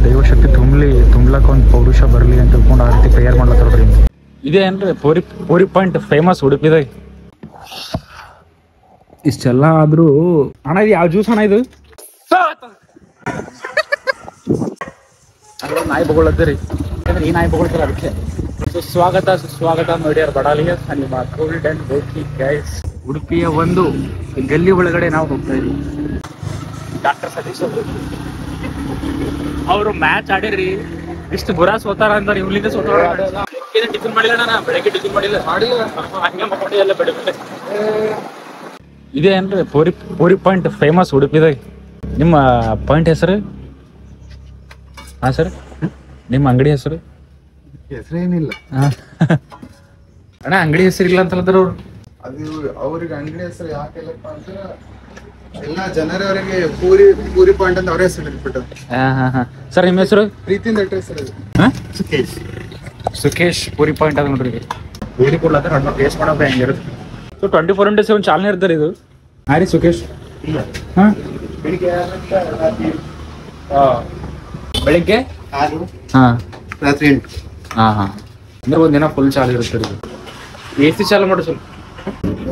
ದೈವಶಕ್ತಿ ತುಂಬಲಕ್ಕ ಒಂದು ಪೌರುಷ ಬರಲಿ ಅಂತ ತಿಳ್ಕೊಂಡು ಆ ರೀತಿ ಪ್ರೇಯರ್ ಮಾಡ್ಲತ್ತಾರ್ರಿ. ಇದೇನ್ರಿ ಪೂರಿ ಪಾಯಿಂಟ್ ಫೇಮಸ್ ಉಡುಪಿದಾಗ. ಇಷ್ಟೆಲ್ಲ ಆದ್ರೂ ಅಣ್ಣ ಇದು ಯಾವ ಜ್ಯೂಸ್ ಅಣ್ಣ ಇದು? ನಾಯಿ ಬಗೊಳ್ಳತ್ತೀರಿ, ಈ ನಾಯಿ ಬಗೊಳ್ತಾರ ಅದಕ್ಕೆ. ಸುಸ್ವಾಗತ ನೋಡ್ಯಾರ ಬಡಾಲಿಗೆ ನಿಮ್ಮ ಕೋಲ್ಡ್ ಅಂಡ್ ಬೋಕಿ ಗೈಸ್. ಉಡುಪಿಯ ಒಂದು ಗಲ್ಲಿ ಒಳಗಡೆ ನಾವು ಹೋಗ್ತಾ ಇದೀವಿ. ಡಾಕ್ಟರ್ ಸತೀಶ್ ಅವರು ಮ್ಯಾಚ್ ಆಡಿರಿ, ಇಷ್ಟು ಬುರಾ ಸೋತಾರ ಅಂತಾರೆ. ಇವ್ಲಿಂದ ಸೋತಾರ. ಟಿಫಿನ್ ಮಾಡಿಲ್ಲ ಅಣ್ಣ, ಬೆಳಗ್ಗೆ ಟಿಫಿನ್ ಮಾಡಿಲ್ಲ, ಹಂಗೆ ಮಕ್ಕಳು ಎಲ್ಲ ಬೆಳಿಗ್ಗೆ. ಇದೇನ್ರಿ ಪೂರಿ ಪಾಯಿಂಟ್ ಫೇಮಸ್ ಉಡುಪಿದಾಗ. ನಿಮ್ಮ ಪಾಯಿಂಟ್ ಹೆಸರು? ಹಾ ಸರ್, ನಿಮ್ಮ ಅಂಗಡಿ ಹೆಸರು? ಹೆಸರೇನಿಲ್ಲ ಅಣ್ಣ, ಅಂಗಡಿ ಹೆಸರು ಇಲ್ಲ ಅಂತಂದ್ರ ಅವ್ರು. ಅದು ಅವ್ರಿಗೆ ಅಂಗಡಿ ಹೆಸರು ಯಾಕೆಲ್ಲಪ್ಪ ಅಂದ್ರೆ ಎಲ್ಲ ಜನರವರಿಗೆ ಪೂರಿ ಪಾಯಿಂಟ್ ಅಂತ ಅವ್ರ ಹೆಸರು ಇಟ್ಬಿಟ್ಟು. ಸರ್ ನಿಮ್ಮ ಹೆಸರು? ಪ್ರೀತಿಯಿಂದ ಇಟ್ಟ ಹೆಸರು ಸುಖೇಶ್ ಪೂರಿ ಪಾಯಿಂಟ್ ಅದ ನೋಡ್ರಿ. ಪೂರಿ ಕೊಡ್ಲತ್ತಾರ, ಟೇಸ್ಟ್ ಮಾಡೋದು ಹೆಂಗಿರುತ್ತೆ. ಸೊ 24/7 ಚಾಲನೆ ಇರ್ತಾರೆ ಇದು. ಹಾ ರೀ ಸುಖೇಶ್. ಹಾ, ಬೆಳಿಗ್ಗೆ 6 ಹಾ ರಾತ್ರಿ 8. ಹಾ ಅಂದ್ರೆ ಒಂದಿನ ಫುಲ್ ಚಾಲು ಇರುತ್ತೆ ಇದು. AC ಚಾಲು ಮಾಡಿ ಸ್ವಲ್ಪ.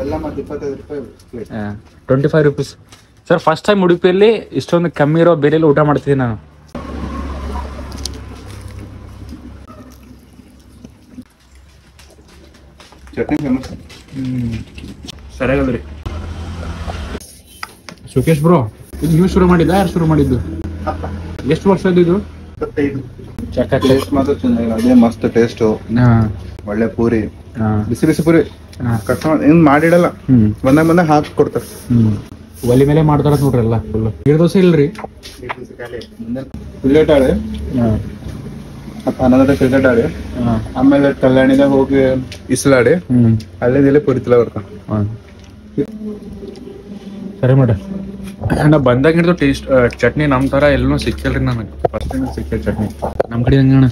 ಎಲ್ಲ ಮತ್ತೆ 25 ರೂಪಾಯಿ plate. 25 rupees. Sir first time ಉಡುಪಿಯಲ್ಲಿ ಇಷ್ಟೊಂದು ಕಮ್ಮಿ ಇರೋ ಬೆಲೆಯಲ್ಲಿ ಊಟ ಮಾಡ್ತಿದ್ದೀನಿ ನಾನು. ಚಟ್ನಿ ಫೇಮಸ್. ಸರಿಯಾಗದ್ರಿ. ಸುಖೇಶ್ ಬ್ರೋ, ಇದು ನೀವು ಶುರು ಮಾಡಿದ್ದ, ಯಾರು ಶುರು ಮಾಡಿದ್ದು? ಎಷ್ಟು ವರ್ಷ ಇದು? 25. ಟೇಸ್ಟ್ ಮಾತ್ರ ಚೆನ್ನಾಗಿ, ಅದೇ ಮಸ್ತ್ ಟೇಸ್ಟ್. ಒಳ್ಳೆ ಪೂರಿ, ಬಿಸಿ ಬಿಸಿ ಪೂರಿ. ಕಸ್ಟಮರ್ ಏನ್ ಮಾಡಿಡಲ್ಲ, ಬಂದಾಗ ಹಾಕಿ ಕೊಡ್ತಾರೆ. ಒಲಿ ಮೇಲೆ ಮಾಡ್ತಾರ ನೋಡ್ರಿ ಎಲ್ಲ ಫುಲ್. ನೀರು ದೋಸೆ ಇಲ್ರಿ? ಕ್ರಿಕೆಟ್ ಆಡಿ 11 ಕ್ರಿಕೆಟ್ ಆಡಿ ಆಮೇಲೆ ಕಲ್ಯಾಣಿದಾಗ ಹೋಗಿ ಇಸ್ಲಾಡಿ ಅಲ್ಲಿಂದ ಪುರಿತಿಲ್ಲ ಬರ್ತಾನ. ಸರಿ ಮಾಡ್ರಿ. ನಾ ಬಂದಾಗ ಹಿಡಿದು ಟೇಸ್ಟ್ ಚಟ್ನಿ ನಮ್ ತರ ಎಲ್ಲೂ ಸಿಕ್ಕಿಲ್ರಿ ನನಗೆ. ಫಸ್ಟ್ ಟೈಮ್ ಸಿಕ್ಕ ಚಟ್ನಿ ನಮ್ ಕಡೆ ಹಂಗಣ.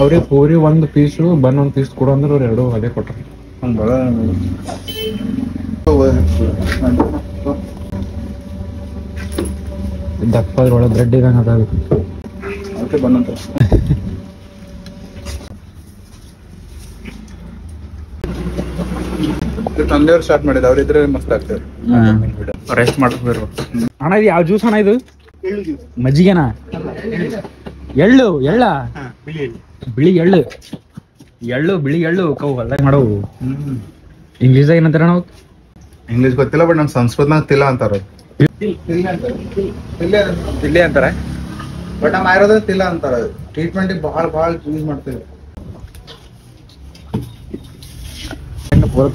ಅವ್ರಿಗೆ ಪೂರಿ ಒಂದು ಪೀಸು, ಬನ್ ಒಂದು ಪೀಸ್ ಕೊಡು ಅಂದ್ರೆ ಅವ್ರು ಎರಡು ಅದೇ ಕೊಟ್ರಿ. ದಪ್ಪ ಅದ್ರೊಳಗೆ ಬ್ರೆಡ್ ಇದಂಗ ಅದಾವ. ಅದಕ್ಕೆ ಬಂದಂತ ತಂದೆಯವ್ರು ಸ್ಟಾರ್ಟ್ ಮಾಡಿದ, ಅವ್ರ ಇದ್ರೆ ಮಸ್ತ್ ಆಗ್ತದೆ. ರೆಸ್ಟ್ ಮಾಡ್ಬೇಕು ಅಣ್ಣ. ಇದು ಯಾವ ಜ್ಯೂಸ್ ಅಣ್ಣ ಇದು? ಮಜ್ಜಿಗೆನಾ? ಎಳ್ಳು ಬಿಳಿ ಎಳ್ಳು ಕವು ಹೊಲ್ದಾಗ ಮಾಡವು. ಇಂಗ್ಲೀಷ್ದಾಗ ಏನಂತಾರ ನಾವು? ಇಂಗ್ಲೀಷ್ ಗೊತ್ತಿಲ್ಲ, ಬಟ್ ನಮ್ ಸಂಸ್ಕೃತನಾಗ ತಿಲ್ಲ ಅಂತಾರ. ತಿಲ್ಲಿ ಅಂತಾರ, ಬಟ್ ನಮ್ಮ ಆಯುರ್ವೇದ ತಿಲ್ಲ ಅಂತಾರ. ಟ್ರೀಟ್ಮೆಂಟ್ ಬಹಳ ಯೂಸ್ ಮಾಡ್ತೇವೆ.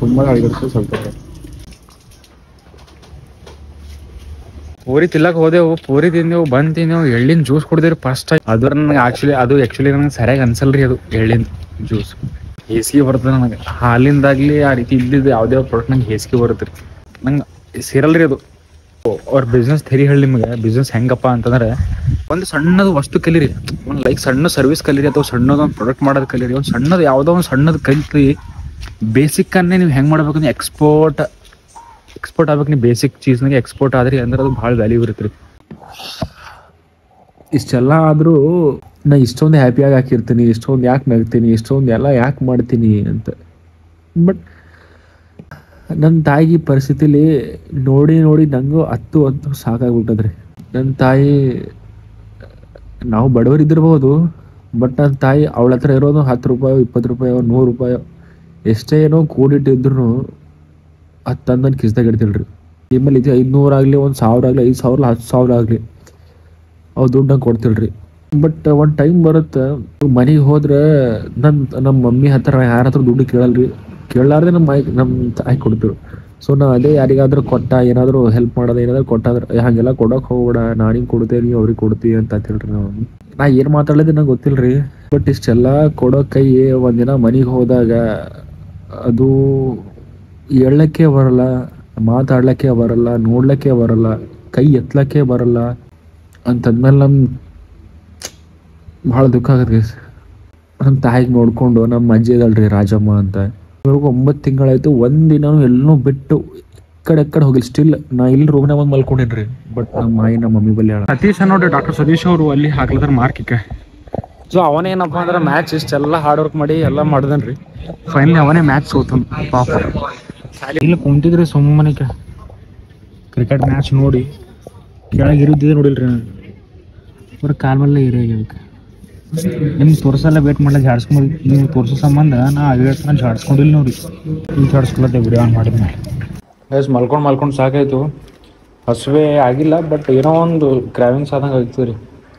ತುಂಬಾ ಆಗಿರುತ್ತೆ ಸ್ವಲ್ಪ. ಪೂರಿ ತಿಲ್ಲಕ್ ಹೋದೆವು, ಪೂರಿ ತಿಂದೆವು, ಬಂದ್ ತಿಂದೆವು, ಎಳ್ಳಿನ ಜ್ಯೂಸ್ ಕುಡ್ದೇವ್ರಿ ಫಸ್ಟ್ ಟೈಮ್. ಅದ್ರ ನನಗೆ ಆಕ್ಚುಲಿ ನನಗೆ ಸರಿಯಾಗಿ ಅನ್ಸಲ್ರಿ ಅದು ಎಳ್ಳಿನ ಜ್ಯೂಸ್. ಹೇಸಿಗೆ ಬರ್ತದೆ ನನಗೆ. ಹಾಲಿಂದಾಗ್ಲಿ ಆ ರೀತಿ ಇದ್ದಿದ್ದು ಯಾವ್ದೇ ಪ್ರಾಡಕ್ಟ್ ನಂಗೆ ಹೇಸಿಗೆ ಬರುತ್ತೆ ರೀ. ನಂಗೆ ಸೇರಲ್ರಿ ಅದು. ಅವ್ರ ಬಿಸ್ನೆಸ್ ಥೆರಿ ಹೇಳಿ ನಿಮಗೆ. ಬಿಸ್ನೆಸ್ ಹೆಂಗಪ್ಪ ಅಂತಂದ್ರೆ, ಒಂದು ಸಣ್ಣದು ವಸ್ತು ಕಲೀರಿ, ಒಂದು ಲೈಕ್ ಸಣ್ಣ ಸರ್ವಿಸ್ ಕಲೀರಿ, ಅಥವಾ ಸಣ್ಣದೊಂದು ಪ್ರಾಡಕ್ಟ್ ಮಾಡೋದು ಕಲೀರಿ. ಒಂದು ಸಣ್ಣದು ಯಾವುದೋ ಒಂದು ಸಣ್ಣದು ಕಲಿತ್ರಿ, ಬೇಸಿಕ್ಕನ್ನೇ ನೀವು ಹೆಂಗೆ ಮಾಡ್ಬೇಕು ಅಂದ್ರೆ ಎಕ್ಸ್ಪೋರ್ಟ್ ಆಗ್ಬೇಕು. ನೀವು ಬೇಸಿಕ್ ಚೀಸ್ನಾಗೆ ಎಕ್ಸ್ಪೋರ್ಟ್ ಆದ್ರಿ ಅಂದ್ರೆ ಅದು ಭಾಳ ವ್ಯಾಲ್ಯೂ ಇರುತ್ತೆ ರೀ. ಇಷ್ಟೆಲ್ಲ ಆದರೂ ನಾ ಇಷ್ಟೊಂದು ಹ್ಯಾಪಿಯಾಗಿ ಹಾಕಿರ್ತೀನಿ, ಇಷ್ಟೊಂದು ಯಾಕೆ ನಗ್ತೀನಿ, ಇಷ್ಟೊಂದು ಎಲ್ಲ ಯಾಕೆ ಮಾಡ್ತೀನಿ ಅಂತ. ಬಟ್ ನನ್ನ ತಾಯಿಗೆ ಪರಿಸ್ಥಿತಿಲಿ ನೋಡಿ ನಂಗೂ ಹತ್ತು ಸಾಕಾಗ್ಬಿಟ್ಟದ್ರಿ. ನನ್ನ ತಾಯಿ, ನಾವು ಬಡವರಿದ್ದಿರ್ಬೋದು, ಬಟ್ ನನ್ನ ತಾಯಿ ಅವಳ ಹತ್ರ ಇರೋದು 10 ರೂಪಾಯಿ 20 ರೂಪಾಯಿ 100 ರೂಪಾಯಿ ಎಷ್ಟೇ ಏನೋ ಕೂಡಿಟ್ಟಿದ್ರು ಅದು ತಂದು ನನ್ನ ಕಿಸ್ದಾಗ ಇಡ್ತಿಲ್ರಿ. ನಿಮ್ಮಲ್ಲಿ ಇದು 500 ಆಗಲಿ, 1000 ಆಗಲಿ, 5000 10,000 ಆಗಲಿ, ಅವು ದುಡ್ಡು ನಂಗೆ ಕೊಡ್ತಿಲ್ರಿ. ಬಟ್ ಒಂದು ಟೈಮ್ ಬರುತ್ತೆ, ಮನೆಗೆ ಹೋದ್ರೆ ನಮ್ಮ ಮಮ್ಮಿ ಹತ್ರ ಯಾರ ಹತ್ರ ದುಡ್ಡು ಕೇಳಲಾರ್ದೆ ನಮ್ಮ ತಾಯಿ ಕೊಡ್ತಿರು. ಸೊ ನಾವು ಅದೇ ಯಾರಿಗಾದ್ರೂ ಏನಾದರೂ ಹೆಲ್ಪ್ ಮಾಡೋದು ಏನಾದರೂ ಕೊಟ್ಟಾದ್ರೆ, ಹಾಗೆಲ್ಲ ಕೊಡೋಕೆ ಹೋಗ್ಬೇಡ, ನಾನಿಗೆ ಕೊಡ್ತೇನೆ ಅವ್ರಿಗೆ ಕೊಡ್ತೀವಿ ಅಂತ ಹೇಳ್ರಿ. ನಾ ಏನು ಮಾತಾಡೋದು ನಂಗೆ ಗೊತ್ತಿಲ್ರಿ. ಬಟ್ ಇಷ್ಟೆಲ್ಲ ಕೊಡೋ ಕೈ ಒಂದಿನ ಮನೆಗೆ ಹೋದಾಗ ಅದು ಹೇಳಕ್ಕೆ ಬರಲ್ಲ, ಮಾತಾಡ್ಲಿಕ್ಕೆ ಬರಲ್ಲ, ನೋಡ್ಲಿಕ್ಕೆ ಬರಲ್ಲ, ಕೈ ಎತ್ತಲಕ್ಕೆ ಬರಲ್ಲ ಅಂತಂದ್ಮೇಲೆ ನಮ್ಗೆ ಭಾಳ ದುಃಖ ಆಗತ್ತೆ. ನಮ್ಮ ತಾಯಿಗೆ ನೋಡಿಕೊಂಡು ನಮ್ಮ ಅಜ್ಜಿ ಇದಲ್ರಿ ರಾಜಮ್ಮ ಅಂತ, ಇವ್ರಿಗೂ 9 ತಿಂಗಳಾಯ್ತು, ಒಂದಿನ ಎಲ್ಲೂ ಬಿಟ್ಟು ಎಕ್ಕಡೆ ಹೋಗಿಲ್ಲ. ಸ್ಟಿಲ್ ನಾ ಇಲ್ಲಿ ರೂಮ್ನಾಗ ಬಂದು ಮಲ್ಕೊಂಡಿನ್ರಿ. ಬಟ್ ನಮ್ಮ ಮಾಯಿ ನಮ್ಮ ಮಮ್ಮಿ ಬಲ್ಲಿ ಸತೀಶ್ ನೋಡ್ರಿ, ಡಾಕ್ಟರ್ ಸತೀಶ್ ಅವರು ಅಲ್ಲಿ ಹಾಕ್ಲತ್ತಾರ ಮಾರ್ಕಿಗೆ. ಸೊ ಅವನೇನಪ್ಪ ಅಂದ್ರೆ ಮ್ಯಾಚ್ ಇಷ್ಟೆಲ್ಲ ಹಾರ್ಡ್ ವರ್ಕ್ ಮಾಡಿ ಎಲ್ಲ ಮಾಡ್ದನ್ರಿ. ಫೈನಲಿ ಅವನೇ ಮ್ಯಾಚ್ ಸೋತನ್ ಪಾಪ. ಇಲ್ಲಿ ಕುಂತಿದ್ರಿ ಸುಮ್ಮನೆ ಕ್ರಿಕೆಟ್ ಮ್ಯಾಚ್ ನೋಡಿ ಕೆಳಗೆ ಇರುದ್ದಿದೆ ನೋಡಿಲ್ರಿ. ಬರೀ ಕಾಲ್ ಮೇಲೆ ಇರೋದಕ್ಕೆ ನಿಮ್ಗೆ ತೋರ್ಸಲ್ಲ ವೇಟ್ ಮಾಡ್ಲಿಕ್ಕೆ ಜಾಡ್ಸ್ಕೊಂಡು ನೀವು ತೋರಿಸೋ ಸಂಬಂಧ ನಾ ಅವೇಟ್ನ ಜಾಡ್ಸ್ಕೊಂಡಿಲ್ಲ ನೋಡಿ. ನೀವು ಜಾಡ್ಸ್ಕೊಳತ್ತೆ ವಿಡಿಯೋ ಆನ್ ಮಾಡಿದ್ಮೇಲೆ. ಎಸ್ ಮಲ್ಕೊಂಡು ಸಾಕಾಯ್ತು. ಹಸುವೆ ಆಗಿಲ್ಲ, ಬಟ್ ಏನೋ ಒಂದು ಕ್ರಾವಿಂಗ್ಸ್ ಆದಂಗೆ ಆಗ್ತದೆ ರೀ.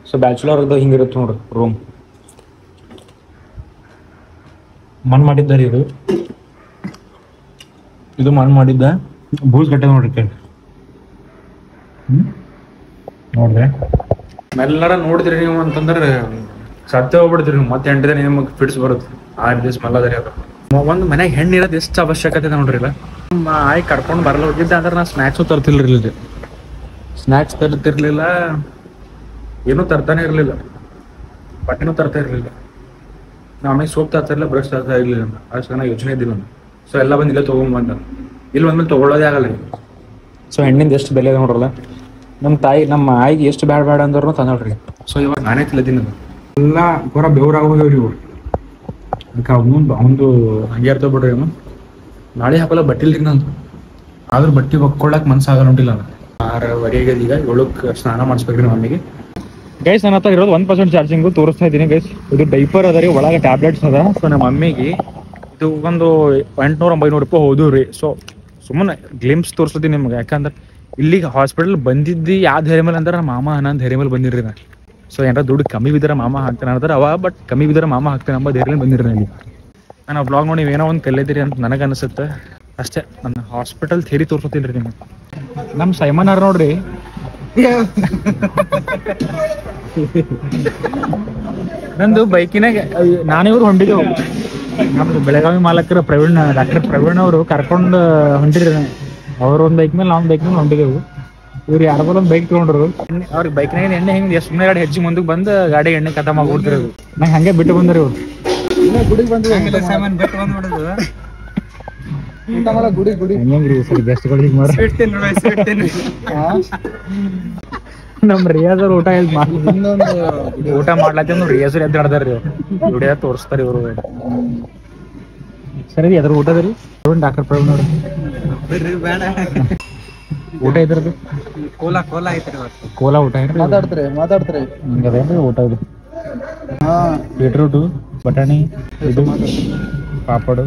ಸೊ ಬ್ಯಾಚುಲರ್ದು ಹಿಂಗಿರುತ್ತೆ ನೋಡ್ರಿ ರೂಮ್. ಮಣ್ಣು ಮಾಡಿದ್ದಾರೆ ಇದು ಮಣ್ಣು ಮಾಡಿದ್ದ ಬೂಸ್ ಗಟ್ಟೆ ನೋಡ್ರಿ ಕೈ ನೋಡ್ರಿ. ಮೆಲ್ಲರ ನೋಡಿದ್ರಿ ನೀವು ಅಂತಂದ್ರೆ ಸತ್ಯ ಹೋಗ್ಬಿಡ್ತೀರಿ ನೀವು. ಮತ್ತೆ 8 ದಿನ ನಿಮಗೆ ಫಿಟ್ಸ್ ಬರುತ್ತೆ. 6 ದಿವಸ ಮಲ್ಲ ಅದರಿ ಅದು. ಒಂದು ಮನೆಗೆ ಹೆಣ್ಣು ಇರೋದು ಎಷ್ಟು ಅವಶ್ಯಕತೆ ಇದೆ ನೋಡ್ರಿಲ್ಲ. ಆಯ್ ಕರ್ಕೊಂಡು ಬರಲ್ಲ ಹೋಗಿದ್ದೆ ಅಂದ್ರೆ ನಾ ಸ್ನ್ಯಾಕ್ಸು ತರ್ತಿರ್ಲಿಲ್ಲ. ಸ್ನ್ಯಾಕ್ಸ್ ತರ್ತಿರ್ಲಿಲ್ಲ, ಏನೂ ತರ್ತಾನೆ ಇರಲಿಲ್ಲ, ಬಟ್ಟೆನೂ ತರ್ತಾ ಇರಲಿಲ್ಲ. ಆಮೇಲೆ ಸೋಪ್ ತರ್ತಾ ಇರಲಿಲ್ಲ, ಬ್ರಷ್ ತರ್ತಾ ಇರಲಿಲ್ಲ. ಅಷ್ಟು ಚೆನ್ನಾಗಿ ಯೋಚನೆ ಇದ್ದಿಲ್ಲ. ಸೊ ಎಲ್ಲ ಬಂದು ಇಲ್ಲೇ ತೊಗೊಂಬಂದ. ಇಲ್ಲಿ ಬಂದ್ಮೇಲೆ ತೊಗೊಳ್ಳೋದೇ ಆಗಲ್ಲ. ಸೊ ಹೆಣ್ಣಿಂದ ಎಷ್ಟು ಬೆಲೆ ನೋಡ್ರಲ್ಲ. ನಮ್ಮ ಆಯಿಗೆ ಎಷ್ಟು ಬೇಡ ಅಂದ್ರೂ ತಂದೋಡ್ರಿ. ಸೊ ಇವಾಗ ನಾನೇ ತಿಲ್ಲದೀನಿ. ಎಲ್ಲ ಪೂರ ಬೆವ್ರಾಗ ಹೋಗ್ಯವ್ರಿ ಇವು. ಅದಕ್ಕೆ ಅವನು ಹಂಗೆ ಇರ್ತವೆ ಬಿಡ್ರಿ. ಅವನು ನಾಳೆ ಹಾಕೋಲ್ಲ ಬಟ್ಟೆ ಇಲ್ರಿ ನಂದು. ಆದ್ರೂ ಬಟ್ಟೆ ಒಕ್ಕೊಳ್ಳಕ್ಕೆ ಮನ್ಸಾಗಲ್ಲ ಉಂಟಿಲ್ಲ. 6:30 ಆಗ್ಯದ. ಈಗ 7ಕ್ಕೆ ಸ್ನಾನ ಮಾಡಿಸ್ಬೇಕ್ರಿ ಮಮ್ಮಿಗೆ. ಗೈಸ್ ನನ್ನ ಹತ್ರ ಇರೋದು 1% ಚಾರ್ಜಿಂಗು ತೋರಿಸ್ತಾ ಇದ್ದೀನಿ ಗೈಸ್. ಇದು ಡೈಪರ್ ಅದ ರೀ, ಒಳಗೆ ಟ್ಯಾಬ್ಲೆಟ್ಸ್ ಅದ. ಸೊ ನಮ್ಮ ಮಮ್ಮಿಗೆ ಇದು ಒಂದು 800-900 ರೂಪಾಯಿ ಹೋದ್ವು ರೀ. ಸೊ ಸುಮ್ಮನೆ ಗ್ಲಿಮ್ಸ್ ತೋರಿಸ್ತೀನಿ ನಿಮ್ಗೆ. ಯಾಕಂದ್ರೆ ಇಲ್ಲಿಗೆ ಹಾಸ್ಪಿಟಲ್ ಬಂದಿದ್ದು ಯಾವ ಧೈರ್ಯ ಮೇಲೆ ಅಂದ್ರೆ ನಮ್ಮ ಮಾಮ ನನ್ನ ಧೈರ್ಯ ಮೇಲೆ ಬಂದಿರ್ರಿ ನಾ. ಸೊ ಏನಾರ ದುಡ್ಡು ಕಮ್ಮಿ ಬಿದ್ದರೆ ಮಾಮ ಹಾಕ್ತೇನೆ ಅಂದ್ರೆ ಅವ, ಬಟ್ ಕಮ್ಮಿ ಬಿದ್ದರೆ ಮಾಮ ಹಾಕ್ತೇನೆ ಅಂಬ ಧೈರ್ಯ ಬಂದಿರಿ ಇಲ್ಲಿ. ನಾನು ಬ್ಲಾಗ್ ನೋಡಿ ನೀವೇನೋ ಒಂದು ಕಲಿತೀರಿ ಅಂತ ನನಗೆ ಅನಿಸುತ್ತೆ ಅಷ್ಟೇ. ನನ್ನ ಹಾಸ್ಪಿಟಲ್ ಥೇರಿ ತೋರಿಸ್ತೀನಿ ರೀ ನಿಮಗೆ. ನಮ್ಮ ಸೈಮನ್ ಅವ್ರು ನೋಡ್ರಿ, ನಂದು ಬೈಕಿನಾಗ ನಾನು ಇವ್ರು ಹೊಂಟಿದ್ದೆವು. ನಮ್ದು ಬೆಳಗಾವಿ ಮಾಲಕರ ಡಾಕ್ಟರ್ ಪ್ರವೀಣ್ ಅವರು ಕರ್ಕೊಂಡು ಹೊಂಟಿರಿ. ಅವ್ರ ಒಂದು ಬೈಕ್ ಮೇಲೆ ನಾವು ಬೈಕ್ ಮೇಲೆ ಹೊಂಟಿದ್ದೆವು. ಇವ್ರು ಯಾರ ಒಂದು ಬೈಕ್ ತೊಗೊಂಡ್ರು. ಅವ್ರಿಗೆ ಬೈಕ್ನಾಗ ಎಣ್ಣೆ ಹಿಂಗೆ ಸುಮ್ಮನೆ ಗಾಡಿ ಹೆಜ್ಜೆ ಮುಂದಕ್ಕೆ ಬಂದು ಗಾಡಿ ಎಣ್ಣೆ ಖತ ಮಾಡ್ಬಿಡ್ತಿರೋದು. ನಂಗೆ ಹಂಗೆ ಬಿಟ್ಟು ಬಂದ್ರಿ ಇವ್ರು. ಹೆಂಗ್ರಿ ಸರಿ ಗೆಸ್ಟ್ಗಳಿಗೆ ನಮ್ ರಿಯಾಜ್ ಅವ್ರು ಊಟ ಮಾಡ್ಲತ್ತ ರಿಯಾಜ್ ಎದ್ದು ನಡ್ದಾರ್ರಿ. ವಿಡಿಯೋ ತೋರಿಸ್ತಾರ ಇವರು. ಸರಿ ಅದ್ರ ಊಟದ್ರಿ ಡಾಕ್ಟರ್ ಪ್ರವೀಣ್ ಅವ್ರು ಊಟ ಇದ್ರದ್ದು ಕೋಲಾ ಊಟ ಮಾತಾಡ್ತಾರೆ ಹಿಂಗದೇನ್ರಿ ಊಟ ಇದು. ಬೀಟ್ರೂಟು, ಬಟಾಣಿ, ಇದು ಪಾಪಡು.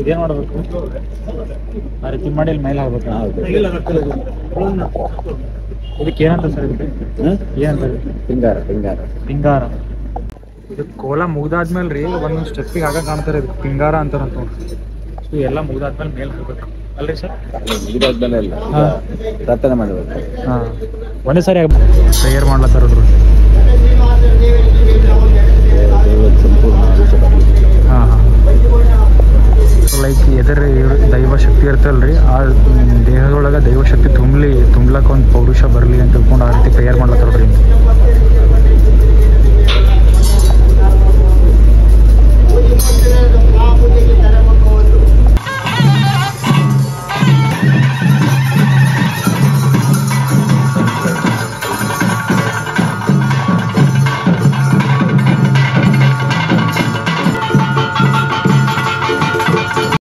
ಇದೇನ್ ಮಾಡ್ಬೇಕು? ಆ ರೀತಿ ಮಾಡಿ ಇಲ್ಲಿ ಮೇಲೆ ಹಾಕ್ಬೇಕು. ಇದಕ್ಕೆ ಏನಂತ ಸರ್? ಏನಂತ? ಪಿಂಗಾರ. ಇದು ಕೋಲ ಮುಗ್ದಾದ್ಮೇಲೆ ರೀ ಒಂದೊಂದು ಸ್ಟೆಪ್ಪಿಗೆ ಆಗ ಕಾಣ್ತಾರೆ ಇದು ಪಿಂಗಾರ ಅಂತಾರಂತ. ಸೊ ಎಲ್ಲ ಮುಗ್ದಾದ್ಮೇಲೆ ಮೇಲೆ ಹೋಗ್ಬೇಕು ಅಲ್ರಿ ಸರ್? ಇದಾದ್ಮೇಲೆ ಇಲ್ಲ ಪ್ರಾರ್ಥನೆ ಮಾಡಬೇಕು. ಹಾಂ, ಒಂದೇ ಸಾರಿ ಪ್ರೇಯರ್ ಮಾಡ್ಲತ್ತಾರ ಸಂಪೂರ್ಣ ಹಾಂ ಹಾಂ. ಲೈಕ್ ಎದರ ದೈವ ಶಕ್ತಿ ಇರ್ತಲ್ರಿ, ಆ ದೇಹದೊಳಗೆ ದೈವ ಶಕ್ತಿ ತುಂಬಲಕ್ಕ ಒಂದು ಪೌರುಷ ಬರಲಿ ಅಂತ ತಿಳ್ಕೊಂಡು ಆ ರೀತಿ ಪ್ರೇಯರ್ ಮಾಡ್ಲತ್ತಾರ ರೀ.